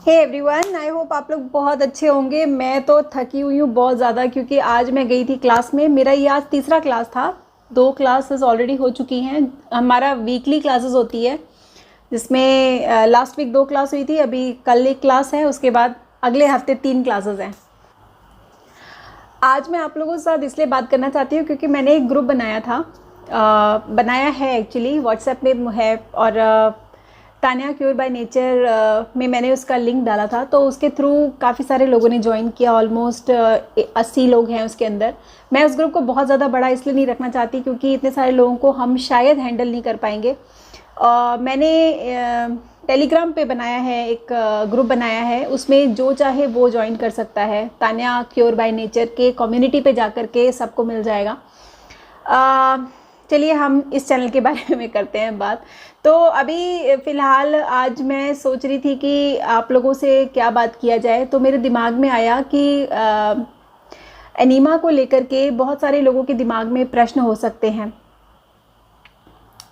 Hey everyone, I hope आप लोग बहुत अच्छे होंगे। मैं तो थकी हुई हूँ बहुत ज़्यादा, क्योंकि आज मैं गई थी क्लास में। मेरा ये आज तीसरा क्लास था। 2 क्लासेस ऑलरेडी हो चुकी हैं। हमारा वीकली क्लासेस होती है, जिसमें लास्ट वीक 2 क्लास हुई थी, अभी कल एक क्लास है, उसके बाद अगले हफ्ते 3 क्लासेस हैं। आज मैं आप लोगों के साथ इसलिए बात करना चाहती हूँ क्योंकि मैंने एक ग्रुप बनाया था, बनाया है एक्चुअली, व्हाट्सएप में है, और तान्या क्योर बाय नेचर में मैंने उसका लिंक डाला था, तो उसके थ्रू काफ़ी सारे लोगों ने ज्वाइन किया। ऑलमोस्ट 80 लोग हैं उसके अंदर। मैं उस ग्रुप को बहुत ज़्यादा बड़ा इसलिए नहीं रखना चाहती क्योंकि इतने सारे लोगों को हम शायद हैंडल नहीं कर पाएंगे। मैंने टेलीग्राम पे बनाया है, एक ग्रुप बनाया है, उसमें जो चाहे वो ज्वाइन कर सकता है। तान्या क्योर बाय नेचर के कम्युनिटी पे जा कर के सबको मिल जाएगा। चलिए हम इस चैनल के बारे में करते हैं बात। तो अभी फ़िलहाल आज मैं सोच रही थी कि आप लोगों से क्या बात किया जाए, तो मेरे दिमाग में आया कि एनीमा को लेकर के बहुत सारे लोगों के दिमाग में प्रश्न हो सकते हैं।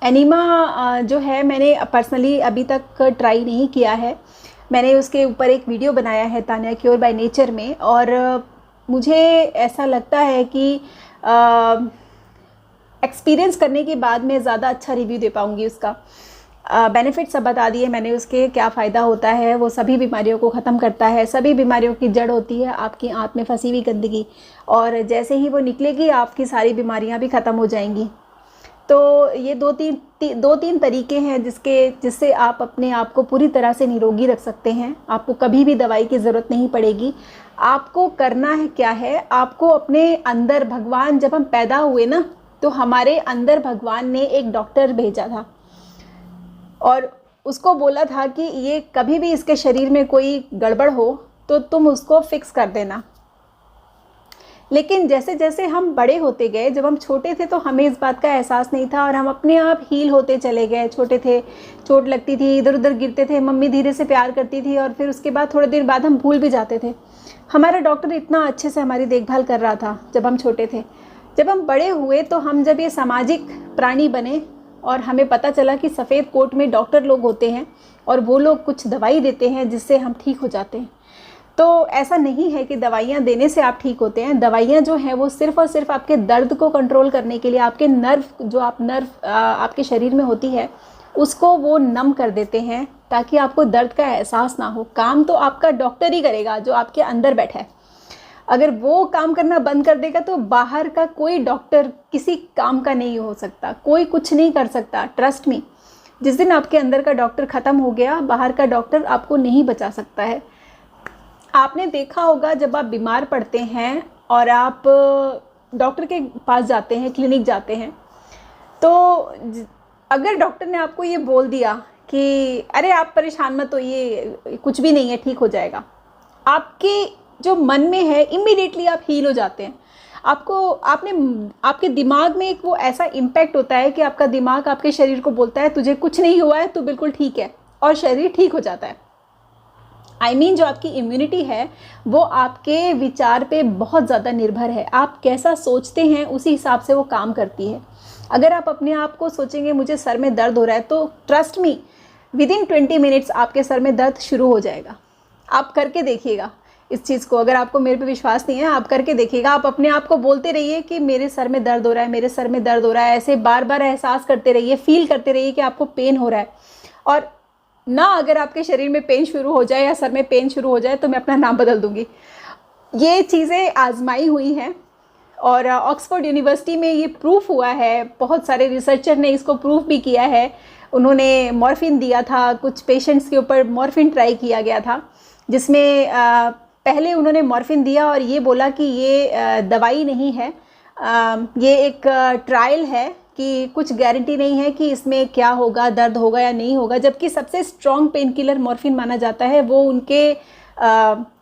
एनीमा जो है, मैंने पर्सनली अभी तक ट्राई नहीं किया है। मैंने उसके ऊपर एक वीडियो बनाया है तान्या क्योर बाय नेचर में, और मुझे ऐसा लगता है कि एक्सपीरियंस करने के बाद मैं ज़्यादा अच्छा रिव्यू दे पाऊँगी। उसका बेनिफिट सब बता दिए मैंने, उसके क्या फ़ायदा होता है। वो सभी बीमारियों को ख़त्म करता है। सभी बीमारियों की जड़ होती है आपकी आँत में फंसी हुई गंदगी, और जैसे ही वो निकलेगी आपकी सारी बीमारियाँ भी ख़त्म हो जाएंगी। तो ये दो तीन तरीके हैं जिससे आप अपने आप को पूरी तरह से निरोगी रख सकते हैं। आपको कभी भी दवाई की ज़रूरत नहीं पड़ेगी। आपको करना है क्या है, आपको अपने अंदर, भगवान जब हम पैदा हुए ना, तो हमारे अंदर भगवान ने एक डॉक्टर भेजा था और उसको बोला था कि ये कभी भी इसके शरीर में कोई गड़बड़ हो तो तुम उसको फिक्स कर देना। लेकिन जैसे जैसे हम बड़े होते गए, जब हम छोटे थे तो हमें इस बात का एहसास नहीं था और हम अपने आप हील होते चले गए। छोटे थे, चोट लगती थी, इधर उधर गिरते थे, मम्मी धीरे से प्यार करती थी, और फिर उसके बाद थोड़ी देर बाद हम भूल भी जाते थे। हमारा डॉक्टर इतना अच्छे से हमारी देखभाल कर रहा था जब हम छोटे थे। जब हम बड़े हुए तो हम जब ये सामाजिक प्राणी बने और हमें पता चला कि सफ़ेद कोट में डॉक्टर लोग होते हैं और वो लोग कुछ दवाई देते हैं जिससे हम ठीक हो जाते हैं। तो ऐसा नहीं है कि दवाइयाँ देने से आप ठीक होते हैं। दवाइयाँ जो हैं वो सिर्फ़ और सिर्फ आपके दर्द को कंट्रोल करने के लिए, आपके नर्व आपके शरीर में होती है उसको वो नम कर देते हैं ताकि आपको दर्द का एहसास ना हो। काम तो आपका डॉक्टर ही करेगा जो आपके अंदर बैठा है। अगर वो काम करना बंद कर देगा तो बाहर का कोई डॉक्टर किसी काम का नहीं हो सकता, कोई कुछ नहीं कर सकता। ट्रस्ट मी, जिस दिन आपके अंदर का डॉक्टर ख़त्म हो गया, बाहर का डॉक्टर आपको नहीं बचा सकता है। आपने देखा होगा जब आप बीमार पड़ते हैं और आप डॉक्टर के पास जाते हैं, क्लिनिक जाते हैं, तो अगर डॉक्टर ने आपको ये बोल दिया कि अरे आप परेशान मत होइए, कुछ भी नहीं है, ठीक हो जाएगा, आपके जो मन में है इमीडिएटली आप हील हो जाते हैं। आपके दिमाग में एक वो ऐसा इम्पैक्ट होता है कि आपका दिमाग आपके शरीर को बोलता है तुझे कुछ नहीं हुआ है, तू बिल्कुल ठीक है, और शरीर ठीक हो जाता है। जो आपकी इम्यूनिटी है वो आपके विचार पे बहुत ज़्यादा निर्भर है। आप कैसा सोचते हैं उसी हिसाब से वो काम करती है। अगर आप अपने आप को सोचेंगे मुझे सर में दर्द हो रहा है, तो ट्रस्ट मी, विदिन 20 मिनट्स आपके सर में दर्द शुरू हो जाएगा। आप करके देखिएगा इस चीज़ को। अगर आपको मेरे पे विश्वास नहीं है, आप करके देखिएगा। आप अपने आप को बोलते रहिए कि मेरे सर में दर्द हो रहा है, मेरे सर में दर्द हो रहा है। ऐसे बार बार एहसास करते रहिए, फील करते रहिए कि आपको पेन हो रहा है। और ना अगर आपके शरीर में पेन शुरू हो जाए या सर में पेन शुरू हो जाए तो मैं अपना नाम बदल दूंगी। ये चीज़ें आजमाई हुई हैं और ऑक्सफोर्ड यूनिवर्सिटी में ये प्रूफ हुआ है। बहुत सारे रिसर्चर ने इसको प्रूफ भी किया है। उन्होंने मॉर्फिन दिया था, कुछ पेशेंट्स के ऊपर मॉर्फिन ट्राई किया गया था, जिसमें पहले उन्होंने मॉर्फिन दिया और ये बोला कि ये दवाई नहीं है, ये एक ट्रायल है, कि कुछ गारंटी नहीं है कि इसमें क्या होगा, दर्द होगा या नहीं होगा। जबकि सबसे स्ट्रॉन्ग पेन किलर मॉर्फिन माना जाता है, वो उनके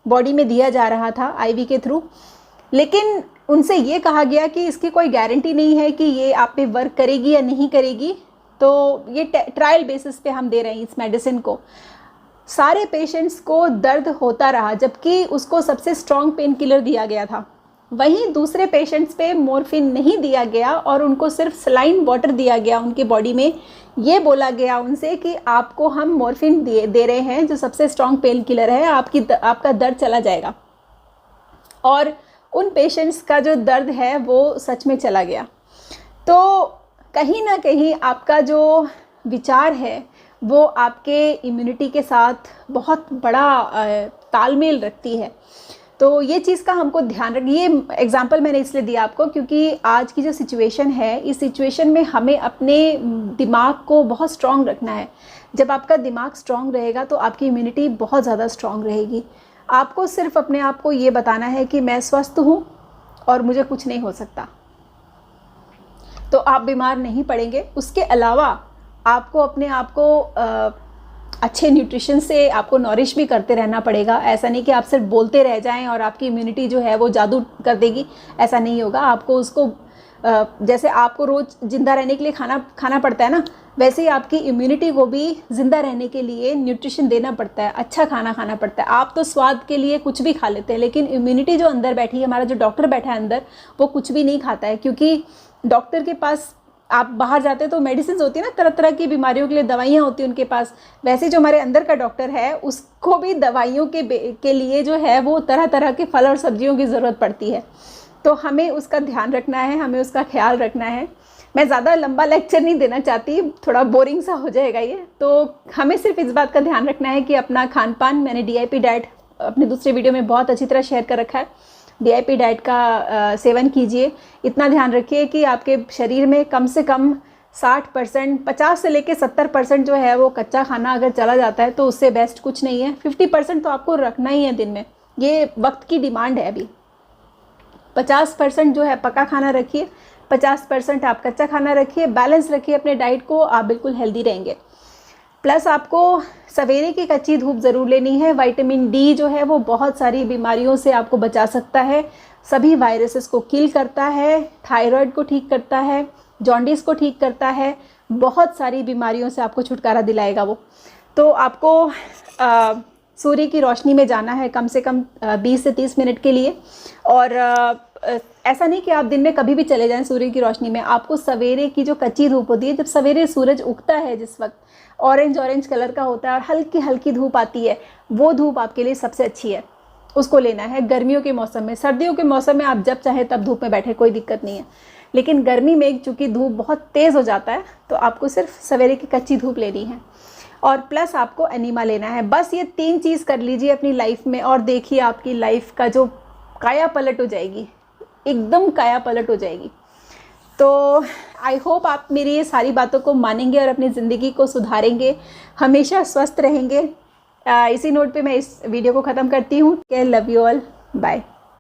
बॉडी में दिया जा रहा था आईवी के थ्रू। लेकिन उनसे ये कहा गया कि इसकी कोई गारंटी नहीं है कि ये आप पे वर्क करेगी या नहीं करेगी, तो ये ट्रायल बेसिस पे हम दे रहे हैं इस मेडिसिन को। सारे पेशेंट्स को दर्द होता रहा जबकि उसको सबसे स्ट्रॉन्ग पेन किलर दिया गया था। वहीं दूसरे पेशेंट्स पे मॉर्फिन नहीं दिया गया और उनको सिर्फ सलाइन वाटर दिया गया उनके बॉडी में। ये बोला गया उनसे कि आपको हम मॉर्फिन दे रहे हैं जो सबसे स्ट्रॉन्ग पेन किलर है, आपका दर्द चला जाएगा। और उन पेशेंट्स का जो दर्द है वो सच में चला गया। तो कहीं ना कहीं आपका जो विचार है वो आपके इम्यूनिटी के साथ बहुत बड़ा तालमेल रखती है। तो ये चीज़ का हमको ध्यान ये एग्जांपल मैंने इसलिए दिया आपको क्योंकि आज की जो सिचुएशन है, इस सिचुएशन में हमें अपने दिमाग को बहुत स्ट्रॉन्ग रखना है। जब आपका दिमाग स्ट्रॉन्ग रहेगा तो आपकी इम्यूनिटी बहुत ज़्यादा स्ट्रॉन्ग रहेगी। आपको सिर्फ अपने आप को ये बताना है कि मैं स्वस्थ हूँ और मुझे कुछ नहीं हो सकता, तो आप बीमार नहीं पड़ेंगे। उसके अलावा आपको अपने आप को अच्छे न्यूट्रिशन से आपको नॉरिश भी करते रहना पड़ेगा। ऐसा नहीं कि आप सिर्फ बोलते रह जाएं और आपकी इम्यूनिटी जो है वो जादू कर देगी, ऐसा नहीं होगा। आपको उसको जैसे आपको रोज़ ज़िंदा रहने के लिए खाना पड़ता है ना, वैसे ही आपकी इम्यूनिटी को भी ज़िंदा रहने के लिए न्यूट्रिशन देना पड़ता है, अच्छा खाना खाना पड़ता है। आप तो स्वाद के लिए कुछ भी खा लेते हैं, लेकिन इम्यूनिटी जो अंदर बैठी है, हमारा जो डॉक्टर बैठा है अंदर, वो कुछ भी नहीं खाता है। क्योंकि डॉक्टर के पास आप बाहर जाते हैं तो मेडिसिन होती है ना, तरह तरह की बीमारियों के लिए दवाइयाँ होती हैं उनके पास। वैसे जो हमारे अंदर का डॉक्टर है उसको भी दवाइयों के लिए जो है वो तरह तरह के फल और सब्जियों की ज़रूरत पड़ती है। तो हमें उसका ध्यान रखना है, हमें उसका ख्याल रखना है। मैं ज़्यादा लंबा लेक्चर नहीं देना चाहती, थोड़ा बोरिंग सा हो जाएगा ये। तो हमें सिर्फ इस बात का ध्यान रखना है कि अपना खान पान, मैंने DIP डाइट अपने दूसरे वीडियो में बहुत अच्छी तरह शेयर कर रखा है, DIP डाइट का सेवन कीजिए। इतना ध्यान रखिए कि आपके शरीर में कम से कम 60%, 50 से लेकर 70% जो है वो कच्चा खाना अगर चला जाता है तो उससे बेस्ट कुछ नहीं है। 50% तो आपको रखना ही है दिन में, ये वक्त की डिमांड है अभी। 50% जो है पका खाना रखिए, 50% आप कच्चा खाना रखिए, बैलेंस रखिए अपने डाइट को, आप बिल्कुल हेल्दी रहेंगे। प्लस आपको सवेरे की कच्ची धूप ज़रूर लेनी है। विटामिन D जो है वो बहुत सारी बीमारियों से आपको बचा सकता है, सभी वायरसेस को किल करता है, थायराइड को ठीक करता है, जॉन्डिस को ठीक करता है, बहुत सारी बीमारियों से आपको छुटकारा दिलाएगा वो। तो आपको सूर्य की रोशनी में जाना है कम से कम 20 से 30 मिनट के लिए। और ऐसा नहीं कि आप दिन में कभी भी चले जाएं सूर्य की रोशनी में। आपको सवेरे की जो कच्ची धूप होती है, जब सवेरे सूरज उगता है, जिस वक्त ऑरेंज कलर का होता है और हल्की हल्की धूप आती है, वो धूप आपके लिए सबसे अच्छी है, उसको लेना है गर्मियों के मौसम में। सर्दियों के मौसम में आप जब चाहे तब धूप में बैठे, कोई दिक्कत नहीं है। लेकिन गर्मी में चूँकि धूप बहुत तेज़ हो जाता है तो आपको सिर्फ सवेरे की कच्ची धूप लेनी है। और प्लस आपको एनीमा लेना है। बस ये 3 चीज़ कर लीजिए अपनी लाइफ में और देखिए आपकी लाइफ का जो काया पलट हो जाएगी, एकदम काया पलट हो जाएगी। तो आई होप आप मेरी ये सारी बातों को मानेंगे और अपनी ज़िंदगी को सुधारेंगे, हमेशा स्वस्थ रहेंगे। इसी नोट पे मैं इस वीडियो को ख़त्म करती हूँ। Love you all, bye.